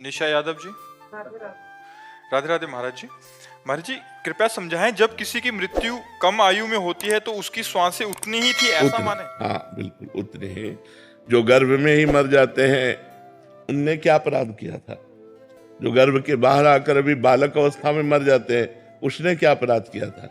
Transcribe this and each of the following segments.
निशा यादव जी। राधे राधे महाराज जी। महाराज जी कृपया समझाएं, जब किसी की मृत्यु कम आयु में होती है तो उसकी श्वासें उतनी ही थी, ऐसा माने? हाँ बिल्कुल उतने हैं। जो गर्भ में ही मर जाते हैं उनने क्या अपराध किया था? जो गर्भ के बाहर आकर अभी बालक अवस्था में मर जाते हैं उसने क्या अपराध किया था?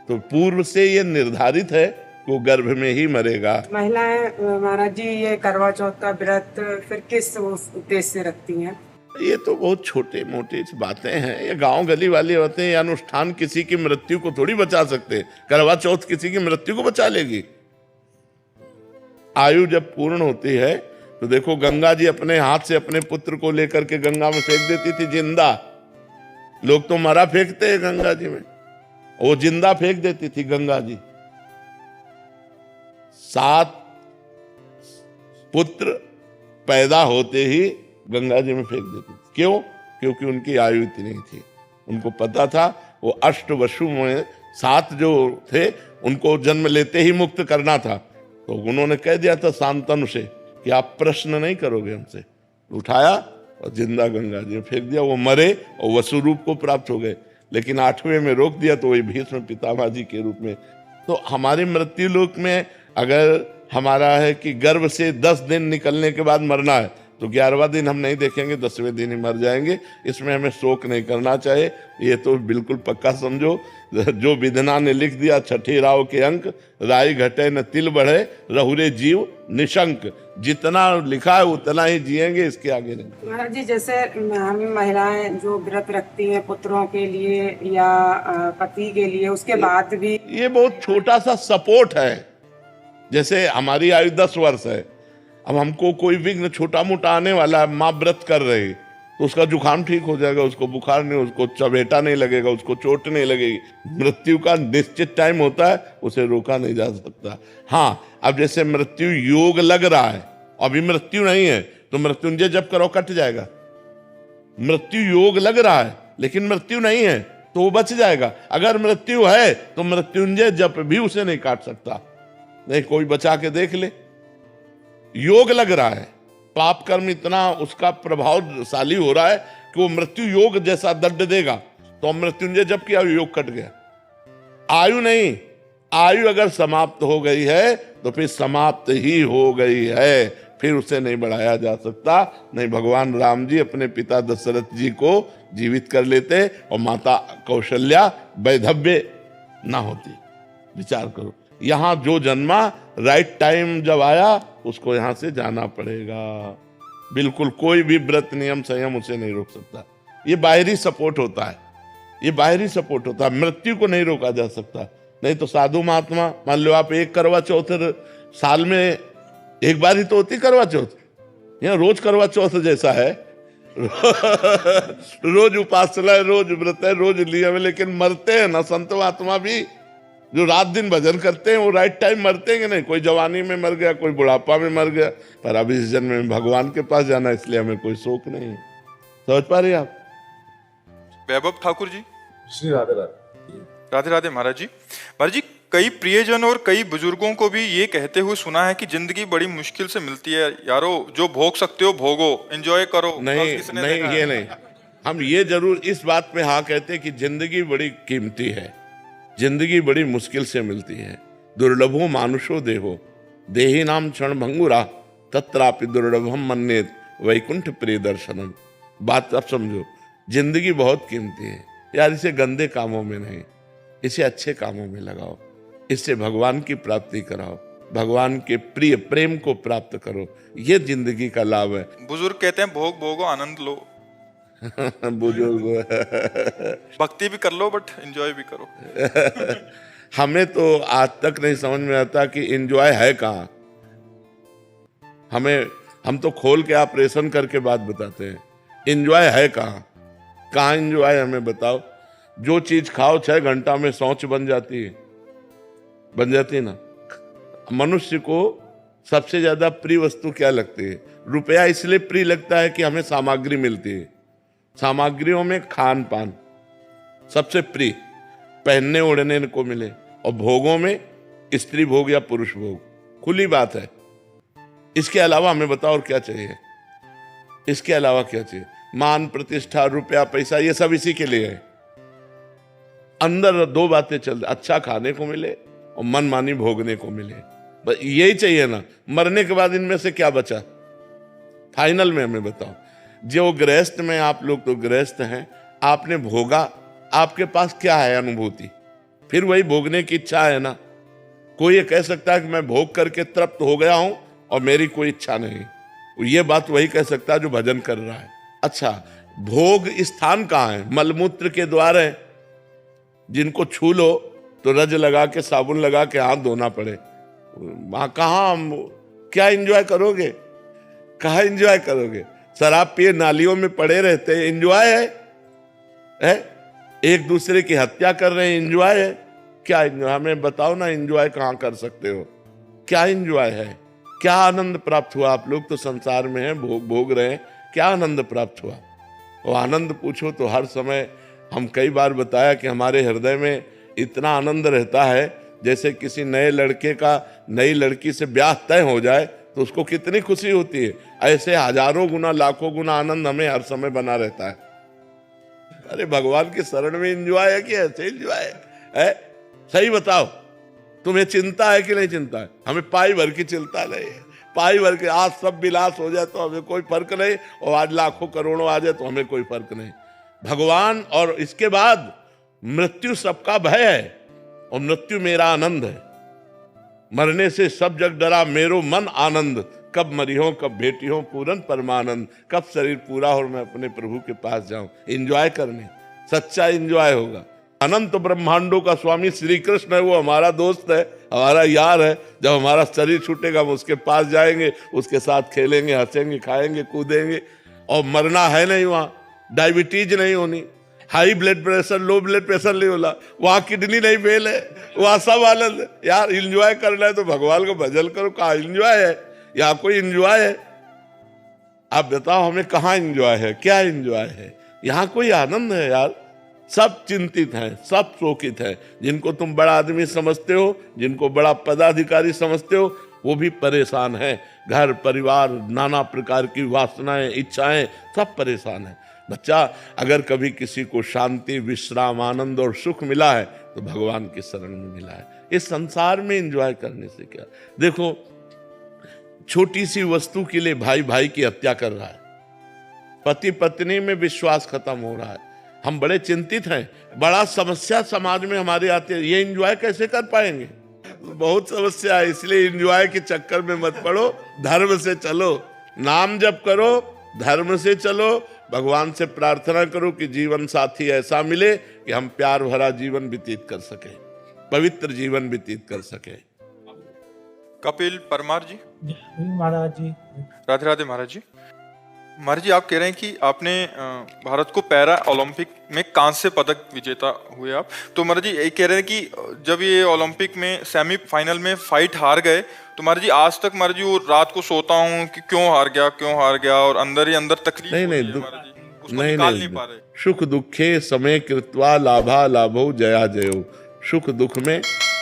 तो पूर्व से ये निर्धारित है कि वो गर्भ में ही मरेगा। महिलाएं महाराज जी ये करवा चौथ का व्रत फिर किस उद्देश्य से रखती हैं? ये तो बहुत छोटे मोटे बातें हैं, ये गांव गली वाली बातें। ये अनुष्ठान किसी की मृत्यु को थोड़ी बचा सकते। करवा चौथ किसी की मृत्यु को बचा लेगी? आयु जब पूर्ण होती है तो देखो, गंगा जी अपने हाथ से अपने पुत्र को लेकर के गंगा में फेंक देती थी जिंदा। लोग तो मरा फेंकते हैं गंगा जी में, वो जिंदा फेंक देती थी गंगा जी। 7 पुत्र पैदा होते ही गंगा जी में फेंक देती थी। क्यों? क्योंकि उनकी आयु इतनी थी। उनको पता था वो अष्टवसु में 7 जो थे उनको जन्म लेते ही मुक्त करना था। तो उन्होंने कह दिया था शांतनु से कि आप प्रश्न नहीं करोगे हमसे। उठाया और जिंदा गंगा जी में फेंक दिया। वो मरे और वसु रूप को प्राप्त हो गए। लेकिन 8वें में रोक दिया तो वही भीष्म पितामह जी के रूप में। तो हमारे मृत्यु लोक में अगर हमारा है कि गर्भ से 10 दिन निकलने के बाद मरना है तो 11वां दिन हम नहीं देखेंगे, 10वें दिन ही मर जाएंगे। इसमें हमें शोक नहीं करना चाहिए। ये तो बिल्कुल पक्का समझो, जो विधना ने लिख दिया 6ठे राव के अंक, राई घटे न तिल बढ़े रहुरे जीव निशंक। जितना लिखा है उतना ही जिएंगे, इसके आगे नहीं। महाराज जी जैसे हम महिलाएं जो व्रत रखती हैं पुत्रों के लिए या पति के लिए, उसके बाद भी ये बहुत छोटा सा सपोर्ट है। जैसे हमारी आयु 10 वर्ष है, अब हमको कोई विघ्न छोटा मोटा आने वाला है, माँ व्रत कर रही तो उसका जुकाम ठीक हो जाएगा, उसको बुखार नहीं, उसको चबेटा नहीं लगेगा, उसको चोट नहीं लगेगी। मृत्यु का निश्चित टाइम होता है, उसे रोका नहीं जा सकता। हाँ, अब जैसे मृत्यु योग लग रहा है, अभी मृत्यु नहीं है तो मृत्युंजय जप करो कट जाएगा। मृत्यु योग लग रहा है लेकिन मृत्यु नहीं है तो वो बच जाएगा। अगर मृत्यु है तो मृत्युंजय जप भी उसे नहीं काट सकता। नहीं, कोई बचा के देख ले। योग लग रहा है, पाप कर्म इतना उसका प्रभावशाली हो रहा है कि वो मृत्यु योग जैसा दंड देगा। तो मृत्युंजय जब किया योग कट गया। आयु नहीं, आयु अगर समाप्त हो गई है तो फिर समाप्त ही हो गई है, फिर उसे नहीं बढ़ाया जा सकता। नहीं, भगवान राम जी अपने पिता दशरथ जी को जीवित कर लेते और माता कौशल्या वैधव्य ना होती। विचार करो, यहां जो जन्मा राइट टाइम जब आया उसको यहां से जाना पड़ेगा। बिल्कुल कोई भी व्रत नियम संयम उसे नहीं रोक सकता। ये बाहरी सपोर्ट होता है, ये बाहरी सपोर्ट होता है। मृत्यु को नहीं रोका जा सकता। नहीं तो साधु महात्मा, मान लो आप एक करवा चौथ साल में एक बार ही तो होती करवा चौथ, यहाँ रोज करवा चौथ जैसा है। रोज उपासना है, रोज व्रत है, रोज नियम है, लेकिन मरते हैं ना संत महात्मा भी। जो रात दिन भजन करते हैं वो राइट टाइम मरते हैं कि नहीं? कोई जवानी में मर गया, कोई बुढ़ापा में मर गया, पर अब इस जन्म में भगवान के पास जाना, इसलिए हमें कोई शोक नहीं है। समझ पा रहे आप? वैभव ठाकुर जी। श्री राधे राधे। राधे राधे महाराज जी। महाराज जी, कई प्रियजन और कई बुजुर्गों को भी ये कहते हुए सुना है कि जिंदगी बड़ी मुश्किल से मिलती है। यारो, जो भोग सकते हो भोगो, एंजॉय करो। नहीं नहीं, ये नहीं। हम ये जरूर इस बात पे हाँ कहते हैं कि जिंदगी बड़ी कीमती है, जिंदगी बड़ी मुश्किल से मिलती है। दुर्लभो मानुषो देहो देही नाम क्षण भंगुरा तत्रापि दुर्लभम मन्येत वैकुंठ प्रिय दर्शनम। बात अब समझो, जिंदगी बहुत कीमती है यार। इसे गंदे कामों में नहीं, इसे अच्छे कामों में लगाओ। इससे भगवान की प्राप्ति कराओ, भगवान के प्रिय प्रेम को प्राप्त करो। ये जिंदगी का लाभ है। बुजुर्ग कहते हैं भोग भोगो आनंद लो। बुजुर्ग भक्ति भी कर लो बट एंजॉय भी करो। हमें तो आज तक नहीं समझ में आता कि एंजॉय है कहाँ। हम तो खोल के ऑपरेशन करके बात बताते हैं, एंजॉय है कहाँ? कहाँ एंजॉय हमें बताओ। जो चीज खाओ 6 घंटा में शौच बन जाती है, बन जाती है ना। मनुष्य को सबसे ज्यादा प्रिय वस्तु क्या लगती है? रुपया इसलिए प्रिय लगता है कि हमें सामग्री मिलती है। सामग्रियों में खान पान सबसे प्रिय, पहनने ओढ़ने को मिले, और भोगों में स्त्री भोग या पुरुष भोग, खुली बात है। इसके अलावा हमें बताओ और क्या चाहिए? इसके अलावा क्या चाहिए? मान प्रतिष्ठा रुपया पैसा ये सब इसी के लिए है। अंदर दो बातें चल, अच्छा खाने को मिले और मनमानी भोगने को मिले, बस यही चाहिए ना। मरने के बाद इनमें से क्या बचा? फाइनल में हमें बताओ। जो गृहस्थ में आप लोग तो गृहस्थ हैं, आपने भोगा, आपके पास क्या है अनुभूति? फिर वही भोगने की इच्छा है ना। कोई ये कह सकता है कि मैं भोग करके तृप्त हो गया हूं और मेरी कोई इच्छा नहीं, ये बात वही कह सकता है जो भजन कर रहा है। अच्छा, भोग स्थान कहाँ है? मलमूत्र के द्वार है, जिनको छू लो तो रज लगा के साबुन लगा के हाथ धोना पड़े, वहां कहाँ क्या एंजॉय करोगे? कहाँ एंजॉय करोगे? शराब पिए नालियों में पड़े रहते हैं, एंजॉय है? एक दूसरे की हत्या कर रहे हैं, एंजॉय है? क्या एंजॉय? हमें बताओ ना, एंजॉय कहाँ कर सकते हो? क्या एंजॉय है? क्या आनंद प्राप्त हुआ? आप लोग तो संसार में हैं, भोग रहे हैं, क्या आनंद प्राप्त हुआ? वो आनंद पूछो तो हर समय हम कई बार बताया कि हमारे हृदय में इतना आनंद रहता है, जैसे किसी नए लड़के का नई लड़की से ब्याह तय हो जाए तो उसको कितनी खुशी होती है, ऐसे हजारों गुना लाखों गुना आनंद हमें हर समय बना रहता है। अरे भगवान की शरण में एंजॉय है कि ऐसे एंजॉय है? सही बताओ, तुम्हें चिंता है कि नहीं चिंता है? हमें पाई भर की चिंता नहीं है। पाई भर के आज सब विलास हो जाए तो हमें कोई फर्क नहीं, और आज लाखों करोड़ों आ जाए तो हमें कोई फर्क नहीं। भगवान और इसके बाद मृत्यु सबका भय है और मृत्यु मेरा आनंद है। मरने से सब जग डरा मेरो मन आनंद, कब मरी हो कब भेटी हो पूरन परमानंद, कब शरीर पूरा हो और मैं अपने प्रभु के पास जाऊं। एंजॉय करने, सच्चा एंजॉय होगा। अनंत ब्रह्मांडों का स्वामी श्री कृष्ण है, वो हमारा दोस्त है, हमारा यार है। जब हमारा शरीर छूटेगा हम उसके पास जाएंगे, उसके साथ खेलेंगे, हंसेंगे, खाएंगे, कूदेंगे। और मरना है नहीं, वहां डायबिटीज नहीं होनी, high blood pressure, low blood pressure नहीं होला, वहां किडनी नहीं फेल है, वहां सब आनंद है। यार एंजॉय करना है तो भगवान को भजन करो। कहाँ एंजॉय है? यहाँ कोई एंजॉय है? आप बताओ हमें, कहाँ एंजॉय है? क्या एंजॉय है? यहाँ कोई आनंद है यार? सब चिंतित हैं, सब शोकित हैं। जिनको तुम बड़ा आदमी समझते हो, जिनको बड़ा पदाधिकारी समझते हो, वो भी परेशान है। घर परिवार, नाना प्रकार की वासनाएं, इच्छाएं, सब परेशान है। बच्चा, अगर कभी किसी को शांति, विश्राम, आनंद और सुख मिला है तो भगवान की शरण में मिला है। इस संसार में एंजॉय करने से क्या? देखो, छोटी सी वस्तु के लिए भाई भाई की हत्या कर रहा है, पति पत्नी में विश्वास खत्म हो रहा है। हम बड़े चिंतित हैं, बड़ा समस्या समाज में हमारे आते हैं। ये एंजॉय कैसे कर पाएंगे? बहुत समस्या है, इसलिए एंजॉय के चक्कर में मत पड़ो, धर्म से चलो, नाम जप करो, धर्म से चलो, भगवान से प्रार्थना करो कि जीवन साथी ऐसा मिले कि हम प्यार भरा जीवन व्यतीत कर सके, पवित्र जीवन व्यतीत कर सके। कपिल परमार जी। महाराज जी। राधे राधे महाराज जी। महाराज जी, आप कह रहे हैं कि आपने भारत को पैरा ओलंपिक में कांस्य पदक विजेता हुए आप, तो महाराज जी ये कह रहे हैं कि जब ये ओलंपिक में सेमीफाइनल में फाइट हार गए तो महाराज जी आज तक महाराज जी वो रात को सोता हूँ कि क्यों हार गया, और अंदर ही अंदर तकलीफ नहीं होती नहीं है महाराज जी, उसको नहीं निकाल नहीं, नहीं पा रहे। सुख दुखे समय कृत्वा लाभा लाभो जया जयो। सुख दुख में,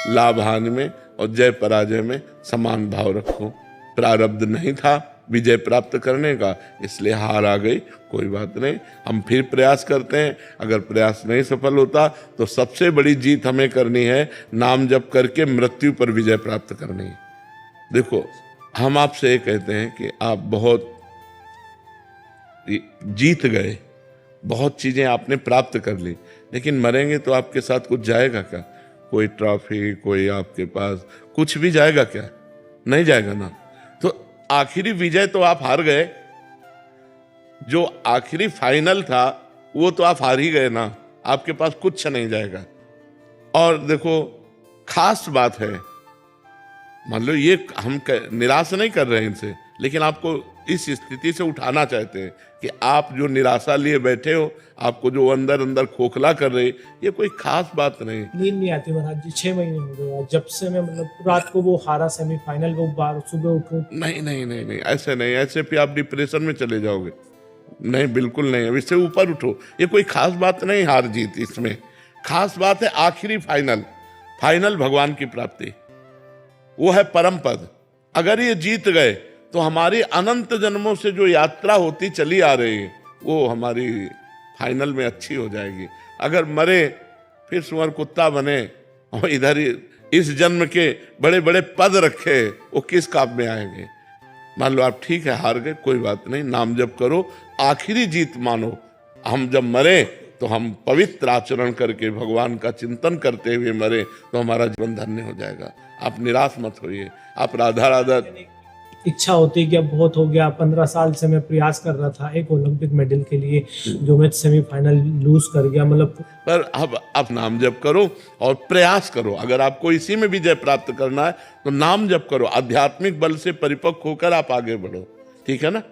लाभ हानि में और जय पराजय में समान भाव रखो। प्रारब्ध नहीं था विजय प्राप्त करने का, इसलिए हार आ गई, कोई बात नहीं, हम फिर प्रयास करते हैं। अगर प्रयास नहीं सफल होता तो सबसे बड़ी जीत हमें करनी है, नाम जप करके मृत्यु पर विजय प्राप्त करनी है। देखो, हम आपसे ये कहते हैं कि आप बहुत जीत गए, बहुत चीजें आपने प्राप्त कर ली, लेकिन मरेंगे तो आपके साथ कुछ जाएगा क्या? कोई ट्रॉफी, कोई आपके पास कुछ भी जाएगा क्या? नहीं जाएगा ना। तो आखिरी विजय तो आप हार गए, जो आखिरी फाइनल था वो तो आप हार ही गए ना, आपके पास कुछ नहीं जाएगा। और देखो, खास बात है, मान लो ये हम निराश नहीं कर रहे हैं इनसे, लेकिन आपको इस स्थिति से उठाना चाहते हैं कि आप जो निराशा लिए बैठे हो, आपको जो अंदर अंदर खोखला कर रहे, ये कोई खास बात नहीं। नींद नहीं आती महाराज जी, 6 महीने हो गए जब से मैं रात को वो हारा सेमीफाइनल, वो बार सुबह उठूं। नहीं नहीं नहीं नहीं, ऐसे नहीं, ऐसे फिर आप डिप्रेशन में चले जाओगे। नहीं, बिल्कुल नहीं, इससे ऊपर उठो। ये कोई खास बात नहीं हार जीत, इसमें खास बात है आखिरी फाइनल भगवान की प्राप्ति, वो है परम पद। अगर ये जीत गए तो हमारी अनंत जन्मों से जो यात्रा होती चली आ रही है वो हमारी फाइनल में अच्छी हो जाएगी। अगर मरे फिर सुअर कुत्ता बने और इधर ही इस जन्म के बड़े बड़े पद रखे, वो किस काम में आएंगे। मान लो आप ठीक है हार गए, कोई बात नहीं, नाम जप करो, आखिरी जीत मानो। हम जब मरे तो हम पवित्र आचरण करके भगवान का चिंतन करते हुए मरे तो हमारा जीवन धन्य हो जाएगा। आप निराश मत होइए। आप राधा राधा इच्छा होती है कि अब बहुत हो गया, 15 साल से मैं प्रयास कर रहा था एक ओलंपिक मेडल के लिए, जो मैं सेमीफाइनल लूज कर गया, मतलब। पर अब आप नाम जप करो और प्रयास करो। अगर आपको इसी में विजय प्राप्त करना है तो नाम जप करो, आध्यात्मिक बल से परिपक्व होकर आप आगे बढ़ो, ठीक है ना।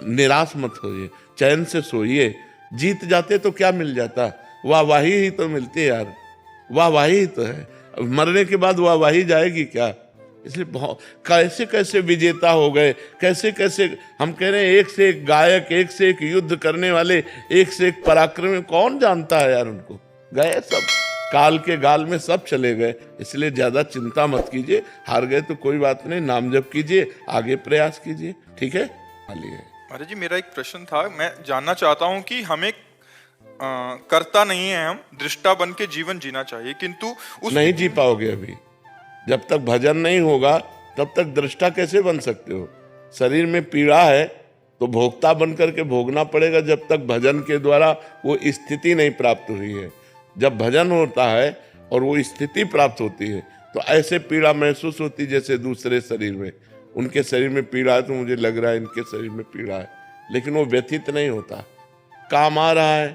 निराश मत होइए, चैन से सोइए। जीत जाते तो क्या मिल जाता, वाहवाही ही तो मिलती है यार, वाहवाही ही तो है। मरने के बाद वाहवाही जाएगी क्या। इसलिए बहुत कैसे कैसे विजेता हो गए, कैसे कैसे हम कह रहे हैं, एक से एक गायक, एक से एक युद्ध करने वाले, एक से एक पराक्रमी, कौन जानता है यार उनको। गए सब, काल के गाल में सब चले गए। इसलिए ज्यादा चिंता मत कीजिए, हार गए तो कोई बात नहीं, नाम जप कीजिए, आगे प्रयास कीजिए, ठीक है। महाराज जी मेरा एक प्रश्न था, मैं जानना चाहता हूँ कि हमें करता नहीं है, हम दृष्टा बन के जीवन जीना चाहिए, किंतु उस नहीं जी पाओगे अभी। जब तक भजन नहीं होगा तब तक दृष्टा कैसे बन सकते हो। शरीर में पीड़ा है तो भोक्ता बन करके भोगना पड़ेगा, जब तक भजन के द्वारा वो स्थिति नहीं प्राप्त हुई है। जब भजन होता है और वो स्थिति प्राप्त होती है तो ऐसे पीड़ा महसूस होती जैसे दूसरे शरीर में। उनके शरीर में पीड़ा है तो मुझे लग रहा है इनके शरीर में पीड़ा है, लेकिन वो व्यथित नहीं होता। काम आ रहा है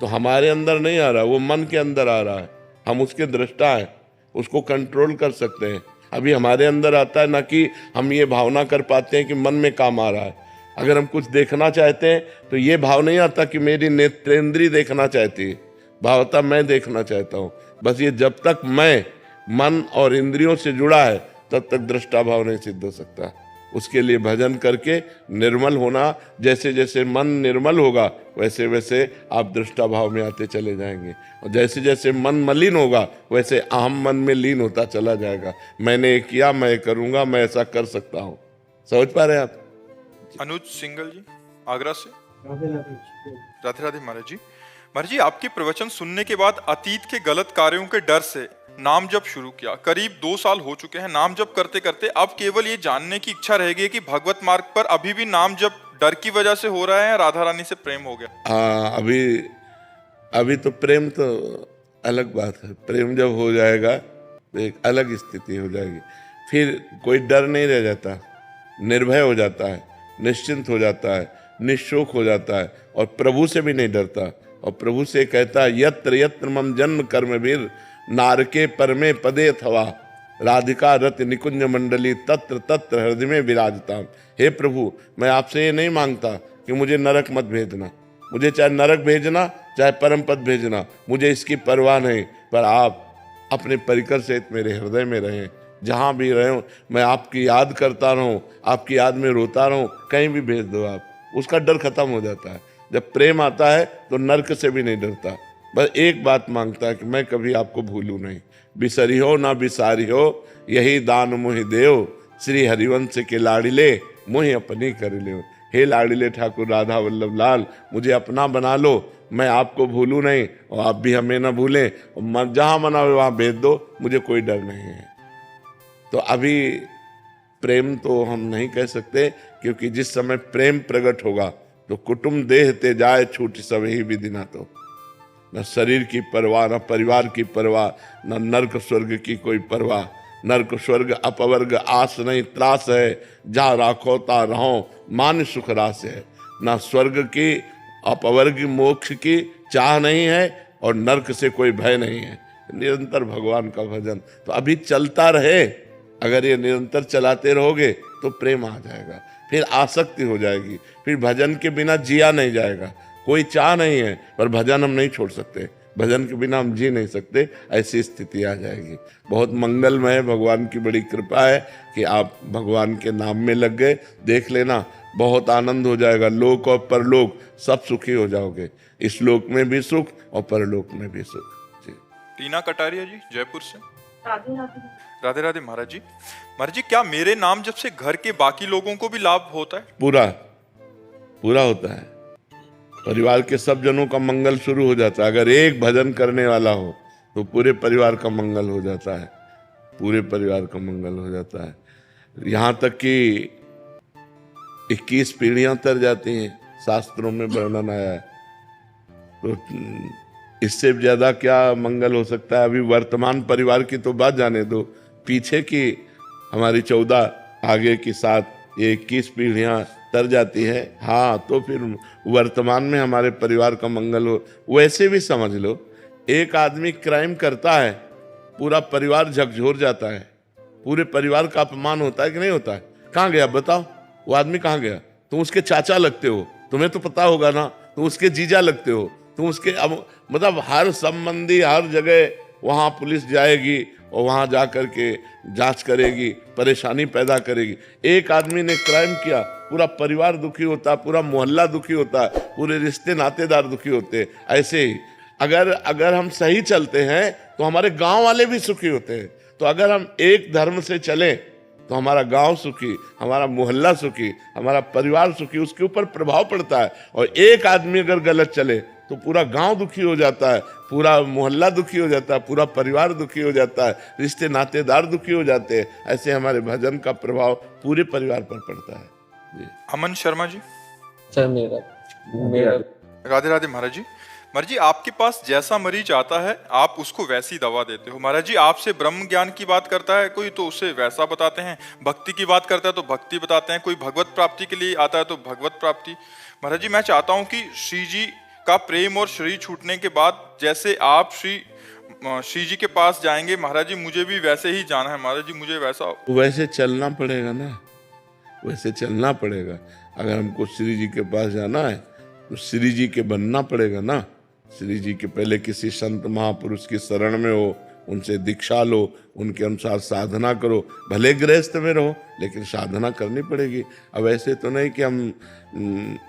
तो हमारे अंदर नहीं आ रहा, वो मन के अंदर आ रहा है। हम उसके दृष्टा हैं, उसको कंट्रोल कर सकते हैं। अभी हमारे अंदर आता है ना कि हम ये भावना कर पाते हैं कि मन में काम आ रहा है। अगर हम कुछ देखना चाहते हैं तो ये भाव नहीं आता कि मेरी नेत्रेंद्री देखना चाहती है, भाव आता मैं देखना चाहता हूँ। बस ये जब तक मैं मन और इंद्रियों से जुड़ा है तब तक दृष्टा भाव नहीं सिद्ध हो सकता। उसके लिए भजन करके निर्मल होना, जैसे जैसे मन निर्मल होगा वैसे वैसे आप दृष्टा भाव में आते चले जाएंगे, और जैसे जैसे मन मलिन होगा वैसे अहम मन में लीन होता चला जाएगा। मैंने ये किया, मैं करूंगा, मैं ऐसा कर सकता हूँ। समझ पा रहे हैं आप। अनुज सिंगल जी आगरा से। राधे राधे। राधे राधे महाराज जी। महाराज जी आपके प्रवचन सुनने के बाद अतीत के गलत कार्यों के डर से नाम जप शुरू किया। करीब 2 साल हो चुके हैं नाम जप करते करते। अब केवल ये जानने की इच्छा रह गई कि भगवत मार्ग पर अभी भी नाम जप डर की वजह से हो रहा है, राधा रानी से प्रेम हो गया। अभी तो प्रेम तो अलग बात है। प्रेम जब हो जाएगा तो एक अलग स्थिति हो जाएगी, फिर कोई डर नहीं रह जाता, निर्भय हो जाता है, निश्चिंत हो जाता है, निशोक हो जाता है, और प्रभु से भी नहीं डरता। और प्रभु से कहता है यत्र यत्र मम जन्म कर्म वीर नारके परमे पदे थवा राधिका रत निकुंज मंडली तत्र तत्र हृदय में विराजता। हे प्रभु, मैं आपसे ये नहीं मांगता कि मुझे नरक मत भेजना, मुझे चाहे नरक भेजना चाहे परम पद भेजना, मुझे इसकी परवाह नहीं, पर आप अपने परिकर सहित मेरे हृदय में रहें। जहाँ भी रहूं मैं आपकी याद करता रहूं, आपकी याद में रोता रहूं, कहीं भी भेज दो आप। उसका डर खत्म हो जाता है। जब प्रेम आता है तो नरक से भी नहीं डरता, बस एक बात मांगता है कि मैं कभी आपको भूलूं नहीं। बिसरी हो ना बिसारी हो यही दान मुहि देव, श्री हरिवंश के लाडिले मुहि अपनी कर ले। हे लाडिले ठाकुर राधा वल्लभ लाल, मुझे अपना बना लो, मैं आपको भूलूं नहीं और आप भी हमें ना भूलें। और जहाँ मना हो वहाँ भेज दो, मुझे कोई डर नहीं है। तो अभी प्रेम तो हम नहीं कह सकते, क्योंकि जिस समय प्रेम प्रकट होगा तो कुटुंब देह ते जाए छूट सब ही विधि ना। तो न शरीर की परवाह, न परिवार की परवाह, न नरक स्वर्ग की कोई परवाह। नरक स्वर्ग अपवर्ग आस नहीं त्रास है, जहाँ राखो ता रहो मान सुख रास है। न स्वर्ग की अपवर्ग मोक्ष की चाह नहीं है और नरक से कोई भय नहीं है। निरंतर भगवान का भजन तो अभी चलता रहे। अगर ये निरंतर चलाते रहोगे तो प्रेम आ जाएगा, फिर आसक्ति हो जाएगी, फिर भजन के बिना जिया नहीं जाएगा। कोई चाह नहीं है पर भजन हम नहीं छोड़ सकते, भजन के बिना हम जी नहीं सकते, ऐसी स्थिति आ जाएगी। बहुत मंगलमय, भगवान की बड़ी कृपा है कि आप भगवान के नाम में लग गए। देख लेना, बहुत आनंद हो जाएगा। लोक और परलोक सब सुखी हो जाओगे, इस लोक में भी सुख और परलोक में भी सुख। जी। टीना कटारिया जी जयपुर से। राधे राधे। राधे राधे महाराज जी। महाराज जी क्या मेरे नाम जब से घर के बाकी लोगों को भी लाभ होता है? पूरा पूरा होता है। परिवार के सब जनों का मंगल शुरू हो जाता है। अगर एक भजन करने वाला हो तो पूरे परिवार का मंगल हो जाता है, पूरे परिवार का मंगल हो जाता है। यहाँ तक कि 21 पीढ़ियां तर जाती हैं, शास्त्रों में वर्णन आया है। तो इससे ज्यादा क्या मंगल हो सकता है। अभी वर्तमान परिवार की तो बात जाने दो, पीछे की हमारी 14 आगे की 7 ये 21 पीढ़ियां तर जाती है। हाँ, तो फिर वर्तमान में हमारे परिवार का मंगल हो। वैसे भी समझ लो, एक आदमी क्राइम करता है, पूरा परिवार झकझोर जाता है, पूरे परिवार का अपमान होता है कि नहीं होता है। कहाँ गया बताओ, वो आदमी कहाँ गया। तुम उसके चाचा लगते हो, तुम्हें तो पता होगा ना, तुम उसके जीजा लगते हो, तुम उसके मतलब हर संबंधी हर जगह वहां पुलिस जाएगी और वहां जा करके जांच करेगी, परेशानी पैदा करेगी। एक आदमी ने क्राइम किया, पूरा परिवार दुखी होता है, पूरा मोहल्ला दुखी होता है, पूरे रिश्ते नातेदार दुखी होते हैं। ऐसे ही अगर हम सही चलते हैं तो हमारे गांव वाले भी सुखी होते हैं। तो अगर हम एक धर्म से चलें तो हमारा गांव सुखी, हमारा मोहल्ला सुखी, हमारा परिवार सुखी, उसके ऊपर प्रभाव पड़ता है। और एक आदमी अगर गलत चले तो पूरा गांव दुखी हो जाता है, पूरा मोहल्ला दुखी हो जाता है, पूरा परिवार दुखी हो जाता है, रिश्ते नातेदार दुखी हो जाते हैं। ऐसे हमारे भजन का प्रभाव पूरे परिवार पर पड़ता है जी। अमन शर्मा जी। सर मेरा राधे राधे महाराज जी। महाराज जी, आपके पास जैसा मरीज आता है आप उसको वैसी दवा देते हो। महाराज जी, आपसे ब्रह्म ज्ञान की बात करता है कोई तो उसे वैसा बताते हैं, भक्ति की बात करता है तो भक्ति बताते हैं, कोई भगवत प्राप्ति के लिए आता है तो भगवत प्राप्ति। महाराज जी, मैं चाहता हूँ कि श्री जी का प्रेम और शरीर छूटने के बाद जैसे आप श्री जी के पास जाएंगे, महाराज जी मुझे भी वैसे ही जाना है। महाराज जी मुझे वैसे चलना पड़ेगा ना, वैसे चलना पड़ेगा। अगर हमको श्री जी के पास जाना है तो श्री जी के बनना पड़ेगा ना। श्री जी के पहले किसी संत महापुरुष की शरण में हो, उनसे दीक्षा लो, उनके अनुसार साधना करो। भले गृहस्थ में रहो लेकिन साधना करनी पड़ेगी। अब ऐसे तो नहीं कि हम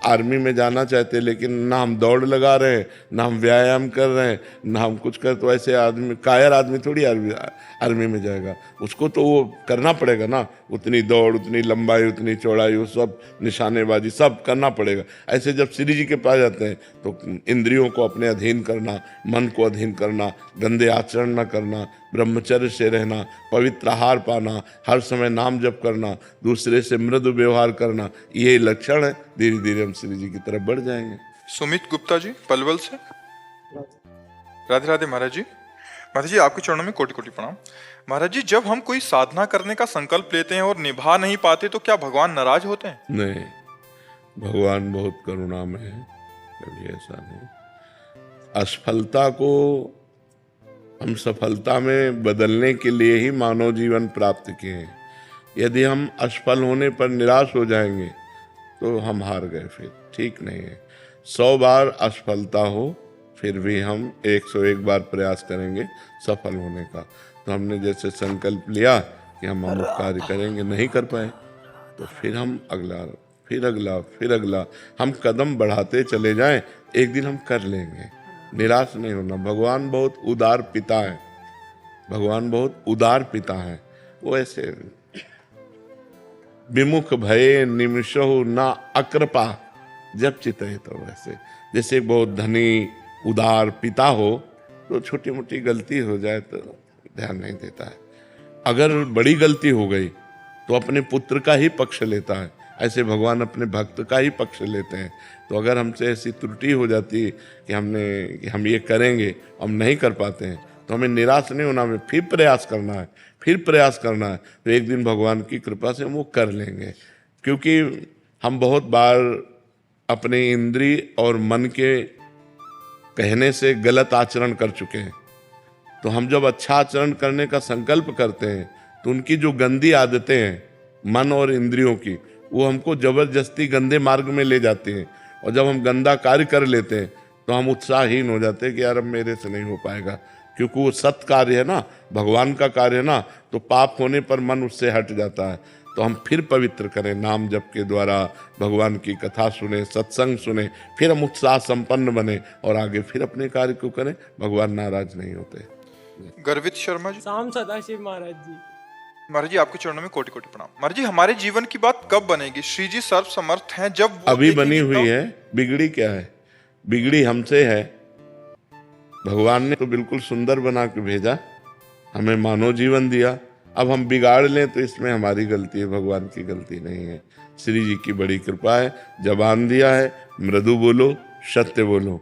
आर्मी में जाना चाहते लेकिन ना हम दौड़ लगा रहे हैं, ना हम व्यायाम कर रहे हैं, ना हम कुछ कर, तो ऐसे आदमी कायर आदमी थोड़ी आर्मी में जाएगा। उसको तो वो करना पड़ेगा ना, उतनी दौड़, उतनी लंबाई, उतनी चौड़ाई, वो सब निशानेबाजी सब करना पड़ेगा। ऐसे जब श्री जी के पास जाते हैं तो इंद्रियों को अपने अधीन करना, मन को अधीन करना, गंदे आचरण न करना, ब्रह्मचर्य से रहना, पवित्र आहार पाना, हर समय नाम जप करना, दूसरे से मृदु व्यवहार करना, ये लक्षण है। धीरे धीरे हम श्री जी की तरफ बढ़ जाएंगे। सुमित गुप्ता जी पलवल से। राधे राधे महाराज जी। महाराज जी, आपके चरणों में कोटि कोटि प्रणाम। महाराज जी, जब हम कोई साधना करने का संकल्प लेते हैं और निभा नहीं पाते तो क्या भगवान नाराज होते हैं? नहीं, भगवान बहुत करुणामय है, कभी ऐसा नहीं। असफलता को हम सफलता में बदलने के लिए ही मानव जीवन प्राप्त किए हैं। यदि हम असफल होने पर निराश हो जाएंगे तो हम हार गए, फिर ठीक नहीं है। 100 बार असफलता हो फिर भी हम 101 बार प्रयास करेंगे सफल होने का। तो हमने जैसे संकल्प लिया कि हम अमुक कार्य करेंगे, नहीं कर पाए तो फिर हम अगला, फिर अगला, फिर अगला, हम कदम बढ़ाते चले जाएं, एक दिन हम कर लेंगे। निराश नहीं होना। भगवान बहुत उदार पिता है, भगवान बहुत उदार पिता है। वो ऐसे विमुख भये निमिषहु ना अकृपा जब चितय, तो वैसे जैसे बहुत धनी उदार पिता हो तो छोटी मोटी गलती हो जाए तो ध्यान नहीं देता है, अगर बड़ी गलती हो गई तो अपने पुत्र का ही पक्ष लेता है। ऐसे भगवान अपने भक्त का ही पक्ष लेते हैं। तो अगर हमसे ऐसी त्रुटि हो जाती है कि हम ये करेंगे, हम नहीं कर पाते हैं, तो हमें निराश नहीं होना, हमें फिर प्रयास करना है, फिर प्रयास करना है। तो एक दिन भगवान की कृपा से हम वो कर लेंगे। क्योंकि हम बहुत बार अपने इंद्रिय और मन के कहने से गलत आचरण कर चुके हैं। तो हम जब अच्छा आचरण करने का संकल्प करते हैं तो उनकी जो गंदी आदतें हैं मन और इंद्रियों की, वो हमको जबरदस्ती गंदे मार्ग में ले जाती हैं। और जब हम गंदा कार्य कर लेते हैं तो हम उत्साहहीन हो जाते हैं कि यार अब मेरे से नहीं हो पाएगा, क्योंकि वो सत कार्य है ना, भगवान का कार्य है ना, तो पाप होने पर मन उससे हट जाता है। तो हम फिर पवित्र करें, नाम जप के द्वारा भगवान की कथा सुने, सत्संग सुने, फिर हम उत्साह संपन्न बने और आगे फिर अपने कार्य को करें। भगवान नाराज नहीं होते। गर्वित शर्मा जी। शाम सदाशिव महाराज जी। महाराज जी, आपके चरणों में कोटि कोटि प्रणाम। महाराज जी, हमारे जीवन की बात कब बनेगी? श्री जी सर्व समर्थ हैं, जब वो अभी देखेंगे बनी हुई तब। है, बिगड़ी क्या है? बिगड़ी हमसे है। भगवान ने तो बिल्कुल सुंदर बना के भेजा, हमें मानव जीवन दिया, अब हम बिगाड़ लें तो इसमें हमारी गलती है, भगवान की गलती नहीं है। श्री जी की बड़ी कृपा है, जबान दिया है, मृदु बोलो, सत्य बोलो,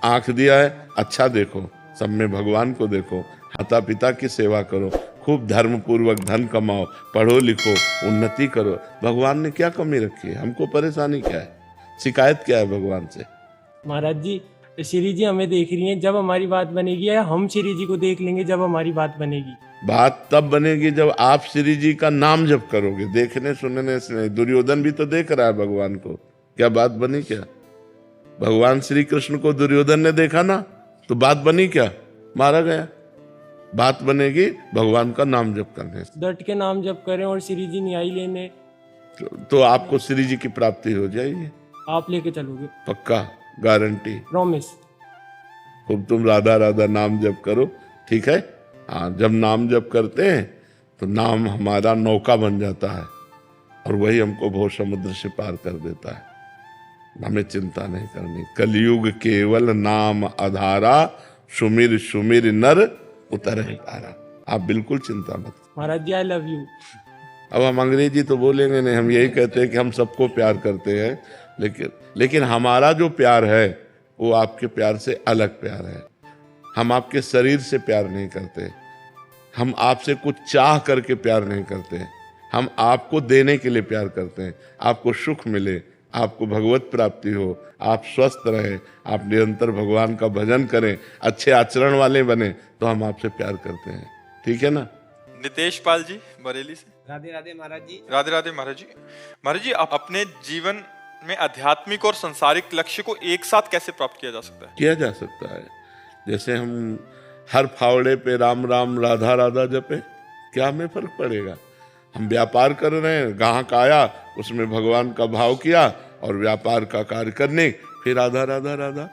आंख दिया है, अच्छा देखो, सब में भगवान को देखो, माता पिता की सेवा करो, खूब धर्म पूर्वक धन कमाओ, पढ़ो लिखो, उन्नति करो। भगवान ने क्या कमी रखी है? हमको परेशानी क्या है, शिकायत क्या है भगवान से? महाराज जी, श्री जी हमें देख रही हैं जब हमारी बात बनेगी, या हम श्री जी को देख लेंगे जब हमारी बात बनेगी? बात तब बनेगी जब आप श्री जी का नाम जप करोगे, देखने सुनने से नहीं। दुर्योधन भी तो देख रहा है भगवान को, क्या बात बनी क्या? भगवान श्री कृष्ण को दुर्योधन ने देखा ना, तो बात बनी क्या? मारा गया। बात बनेगी भगवान का नाम जप करने से। डट के नाम जप करें और श्री जी न्याय लेने, तो आपको श्री जी की प्राप्ति हो जाएगी, आप लेके चलोगे, पक्का, गारंटी। प्रॉमिस। खूब तुम राधा राधा नाम जप करो, ठीक है? हाँ, जब नाम जप करते हैं तो नाम हमारा नौका बन जाता है और वही हमको भव समुद्र से पार कर देता है। हमें चिंता नहीं करनी। कलयुग केवल नाम आधारा, सुमिर सुमिर नर उतर है तारा। आप बिल्कुल चिंता मत। महाराज जी, आई लव यू। अब हम अंग्रेजी तो बोलेंगे नहीं, हम यही कहते हैं कि हम सबको प्यार करते हैं, लेकिन हमारा जो प्यार है वो आपके प्यार से अलग प्यार है। हम आपके शरीर से प्यार नहीं करते, हम आपसे कुछ चाह करके प्यार नहीं करते, हम आपको देने के लिए प्यार करते हैं। आपको सुख मिले, आपको भगवत प्राप्ति हो, आप स्वस्थ रहें, आप निरंतर भगवान का भजन करें, अच्छे आचरण वाले बने, तो हम आपसे प्यार करते हैं। ठीक है ना? नितेश पाल जी बरेली से। राधे राधे महाराज जी। राधे राधे महाराज जी। महाराज जी, आप अपने जीवन में आध्यात्मिक और संसारिक लक्ष्य को एक साथ कैसे प्राप्त किया जा सकता है? किया जा सकता है। जैसे हम हर फावड़े पे राम राम राधा राधा जपे, क्या हमें फर्क पड़ेगा? हम व्यापार कर रहे हैं, ग्राहक आया, उसमें भगवान का भाव किया और व्यापार का कार्य करने, फिर राधा राधा राधा।